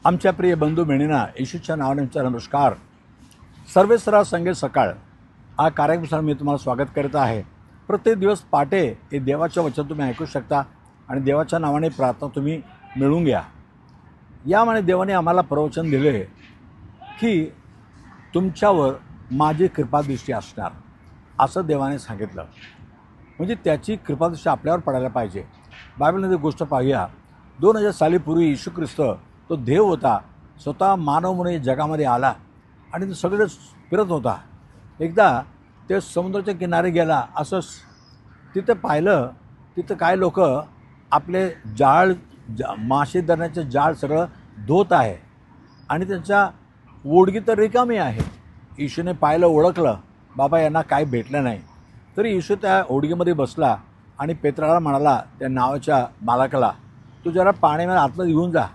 आमच्या प्रिय बंधू बहिणींना येशूच्या नावाने नमस्कार. सर्वेसरा संगे सकाळ हा कार्यक्रमात मी तुम्हाला स्वागत करत आहे. प्रत्येक दिवस पहाटे हे देवाचं वचन तुम्ही ऐकू शकता आणि देवाच्या नावाने प्रार्थना तुम्ही मिळवून घ्या. यामुळे देवाने आम्हाला प्रवचन दिले की तुमच्यावर माझी कृपादृष्टी असणार असं देवाने सांगितलं. म्हणजे त्याची कृपादृष्टी आपल्यावर पडायला पाहिजे. बायबलमध्ये गोष्ट पाहूया. 2000 सालीपूर्वी येशू ख्रिस्त तो देव होता, स्वतः मानव म्हणून जगामध्ये आला आणि तो सगळं फिरत होता. एकदा ते समुद्राच्या किनारे गेला. असं तिथं पाहिलं, तिथं काय लोक आपले मासे धरण्याचे जाळ सगळं धुत आहे आणि त्यांच्या ओढगी तर रिकामी आहे. येशूने पाहिलं, ओळखलं, बाबा यांना काय भेटलं नाही. तरी येशू त्या ओढगीमध्ये बसला आणि पेत्राला म्हणाला, त्या नावाच्या मालकाला, तू जरा पाण्यामध्ये आतमध्ये घेऊन जा,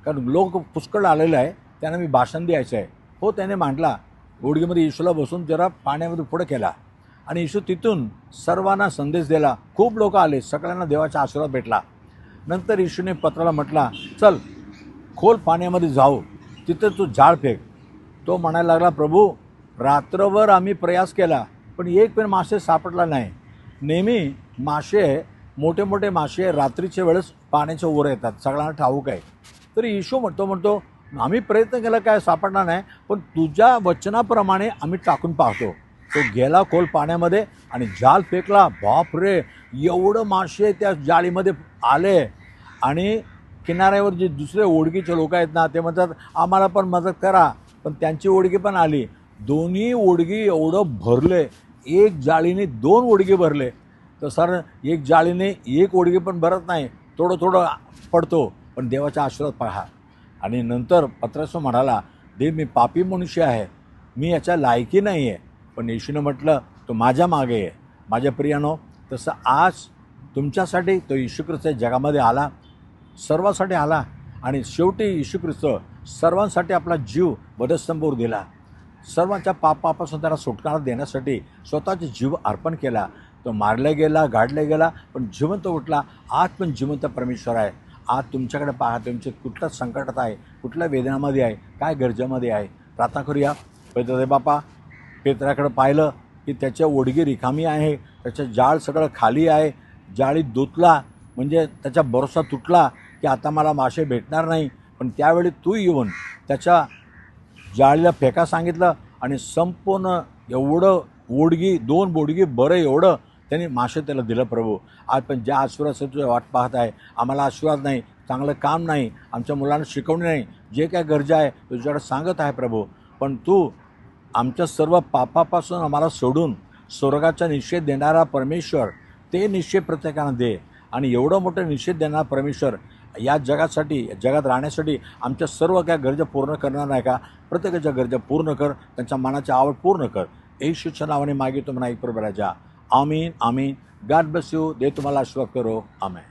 कारण लोक पुष्कळ आलेलं आहे, त्यांना मी भाषण द्यायचं आहे. हो, त्याने मांडला. ओढगीमध्ये येशूला बसून जरा पाण्यामध्ये पुढे केला आणि येशू तिथून सर्वांना संदेश दिला. खूप लोक आले, सगळ्यांना देवाचा आशीर्वाद भेटला. नंतर येशूने पत्राला म्हटला, चल खोल पाण्यामध्ये जाऊ, तिथं तू जाळ फेक. तो म्हणायला लागला, प्रभू रात्रभर आम्ही प्रयास केला पण एक पण मासे सापडला नाही. नेहमी मासे, मोठे मोठे मासे रात्रीच्या वेळेस पाण्याच्या वर येतात, सगळ्यांना ठाऊक आहे. तरी येशू म्हणतो आम्ही प्रयत्न केला, काय सापडणार नाही, पण तुझ्या वचनाप्रमाणे आम्ही टाकून पाहतो. तो गेला खोल पाण्यामध्ये आणि जाल फेकला. बाप रे, एवढं मासे त्या जाळीमध्ये आले. आणि किनाऱ्यावर जे दुसरे ओढगीचे लोक आहेत ना, ते म्हणतात आम्हाला पण मदत करा, पण त्यांची ओढगी पण आली. दोन्ही ओढगी एवढं भरले, एक जाळीने 2 ओढगी भरले. तर सर, एक जाळीने एक ओढगी पण भरत नाही, थोडं थोडं पडतो. पण देवाचा आशीर्वाद पहा. आणि नंतर पत्रस म्हणाला, देव मी पापी मनुष्य आहे, मी याच्या लायकी नाही आहे. पण येशूने म्हटलं, तो माझ्या मागे आहे. माझ्या प्रियानो, तसं आज तुमच्यासाठी तो येशू ख्रिस्त जगामध्ये आला, सर्वांसाठी आला. आणि शेवटी येशू ख्रिस्त सर्वांसाठी आपला जीव वधस्तंभावर दिला. सर्वांच्या पापापासून त्याला सुटकारा देण्यासाठी स्वतःचा जीव अर्पण केला. तो मारला गेला, गाडला गेला, पण जिवंत उठला. आज पण जिवंत परमेश्वर आहे. आज तुमच्याकडे पहा, तुमचे कुठल्या संकटात आहे, कुठल्या वेदनामध्ये आहे, काय गरजेमध्ये आहे. प्रार्थना करूया. पेत्र बापा, पेत्राकडे पाहिलं की त्याच्या ओढगी रिकामी आहे, त्याचं जाळ सगळं खाली आहे. जाळी धुतला म्हणजे त्याचा भरोसा तुटला की आता मला मासे भेटणार नाही. पण त्यावेळी तू येऊन त्याच्या जाळीला फेका सांगितलं आणि संपूर्ण एवढं ओढगी, 2 बोडगी बरं एवढं त्यांनी मासे त्याला दिलं. प्रभू, आज पण ज्या आशीर्वादाचं तुझ्या वाट पाहत आहे, आम्हाला आशीर्वाद नाही, चांगलं काम नाही, आमच्या मुलांना शिकवणे नाही, जे काय गरजा आहे तुझ्याकडे सांगत आहे प्रभू. पण तू आमच्या सर्व पापापासून आम्हाला सोडून स्वर्गाचा निश्चय देणारा परमेश्वर, ते निश्चय प्रत्येकाला दे. आणि एवढं मोठं निश्चय देणारा परमेश्वर या जगासाठी, जगात राहण्यासाठी आमच्या सर्व काय गरजा पूर्ण करणार नाही का? प्रत्येकाच्या गरजा पूर्ण कर, त्यांच्या मनाची आवड पूर्ण कर. येशूच्या नावाने मागितो म्हणा, एक प्रभू राजा. आमीन आमीन. God bless you. देव तुम्हाला आशीर्वाद करो. आमेन.